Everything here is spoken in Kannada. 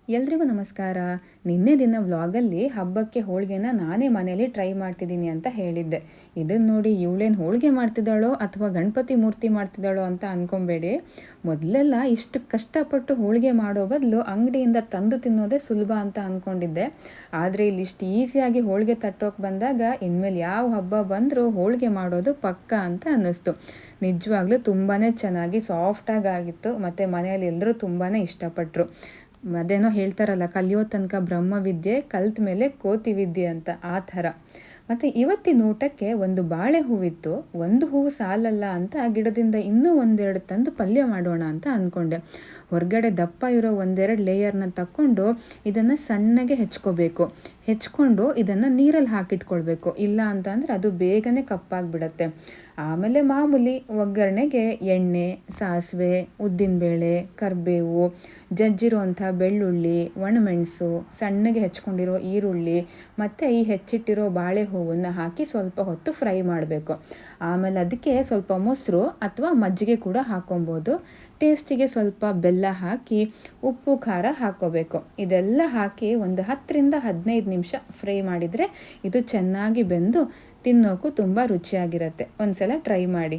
ಎಲ್ರಿಗೂ ನಮಸ್ಕಾರ. ನಿನ್ನೆ ದಿನ ವ್ಲಾಗಲ್ಲಿ ಹಬ್ಬಕ್ಕೆ ಹೋಳಿಗೆನ ನಾನೇ ಮನೇಲಿ ಟ್ರೈ ಮಾಡ್ತಿದ್ದೀನಿ ಅಂತ ಹೇಳಿದ್ದೆ. ಇದನ್ನು ನೋಡಿ ಇವಳೇನು ಹೋಳಿಗೆ ಮಾಡ್ತಿದ್ದಾಳೋ ಅಥವಾ ಗಣಪತಿ ಮೂರ್ತಿ ಮಾಡ್ತಿದ್ದಾಳೋ ಅಂತ ಅಂದ್ಕೊಬೇಡಿ. ಮೊದಲೆಲ್ಲ ಇಷ್ಟು ಕಷ್ಟಪಟ್ಟು ಹೋಳಿಗೆ ಮಾಡೋ ಬದಲು ಅಂಗಡಿಯಿಂದ ತಂದು ತಿನ್ನೋದೇ ಸುಲಭ ಅಂತ ಅಂದ್ಕೊಂಡಿದ್ದೆ. ಆದರೆ ಇಲ್ಲಿ ಇಷ್ಟು ಈಸಿಯಾಗಿ ಹೋಳಿಗೆ ತಟ್ಟೋಕೆ ಬಂದಾಗ ಇನ್ಮೇಲೆ ಯಾವ ಹಬ್ಬ ಬಂದರೂ ಹೋಳಿಗೆ ಮಾಡೋದು ಪಕ್ಕ ಅಂತ ಅನ್ನಿಸ್ತು. ನಿಜವಾಗ್ಲೂ ತುಂಬಾ ಚೆನ್ನಾಗಿ ಸಾಫ್ಟಾಗಿ ಆಗಿತ್ತು ಮತ್ತು ಮನೆಯಲ್ಲಿ ಎಲ್ಲರೂ ತುಂಬಾ ಇಷ್ಟಪಟ್ಟರು. ಅದೇನೋ ಹೇಳ್ತಾರಲ್ಲ, ಕಲಿಯೋ ತನಕ ಬ್ರಹ್ಮವಿದ್ಯೆ, ಕಲ್ತ ಮೇಲೆ ಕೋತಿ ವಿದ್ಯೆ ಅಂತ, ಆ ಥರ. ಮತ್ತು ಇವತ್ತಿನ ಊಟಕ್ಕೆ ಒಂದು ಬಾಳೆ ಹೂವಿತ್ತು. ಒಂದು ಹೂವು ಸಾಲಲ್ಲ ಅಂತ ಗಿಡದಿಂದ ಇನ್ನೂ ಒಂದೆರಡು ತಂದು ಪಲ್ಯ ಮಾಡೋಣ ಅಂತ ಅಂದ್ಕೊಂಡೆ. ಹೊರಗಡೆ ದಪ್ಪ ಇರೋ ಒಂದೆರಡು ಲೇಯರ್ನ ತಕ್ಕೊಂಡು ಇದನ್ನು ಸಣ್ಣಗೆ ಹೆಚ್ಕೊಂಡು ಇದನ್ನು ನೀರಲ್ಲಿ ಹಾಕಿಟ್ಕೊಳ್ಬೇಕು. ಇಲ್ಲ ಅಂತಂದರೆ ಅದು ಬೇಗನೆ ಕಪ್ಪಾಗಿಬಿಡತ್ತೆ. ಆಮೇಲೆ ಮಾಮೂಲಿ ಒಗ್ಗರಣೆಗೆ ಎಣ್ಣೆ, ಸಾಸಿವೆ, ಉದ್ದಿನಬೇಳೆ, ಕರಿಬೇವು, ಜಜ್ಜಿರುವಂಥ ಬೆಳ್ಳುಳ್ಳಿ, ಒಣಮೆಣಸು, ಸಣ್ಣಗೆ ಹೆಚ್ಕೊಂಡಿರೋ ಈರುಳ್ಳಿ ಮತ್ತು ಈ ಹೆಚ್ಚಿಟ್ಟಿರೋ ಬಾಳೆ ಹೂವನ್ನು ಹಾಕಿ ಸ್ವಲ್ಪ ಹೊತ್ತು ಫ್ರೈ ಮಾಡಬೇಕು. ಆಮೇಲೆ ಅದಕ್ಕೆ ಸ್ವಲ್ಪ ಮೊಸರು ಅಥವಾ ಮಜ್ಜಿಗೆ ಕೂಡ ಹಾಕೊಬೋದು. ಟೇಸ್ಟಿಗೆ ಸ್ವಲ್ಪ ಬೆಲ್ಲ ಹಾಕಿ ಉಪ್ಪು ಖಾರ ಹಾಕ್ಕೋಬೇಕು. ಇದೆಲ್ಲ ಹಾಕಿ ಒಂದು 10ರಿಂದ 15 ನಿಮಿಷ ಫ್ರೈ ಮಾಡಿದರೆ ಇದು ಚೆನ್ನಾಗಿ ಬೆಂದು ತಿನ್ನೋಕ್ಕೂ ತುಂಬ ರುಚಿಯಾಗಿರುತ್ತೆ. ಒಂದ್ಸಲ ಟ್ರೈ ಮಾಡಿ.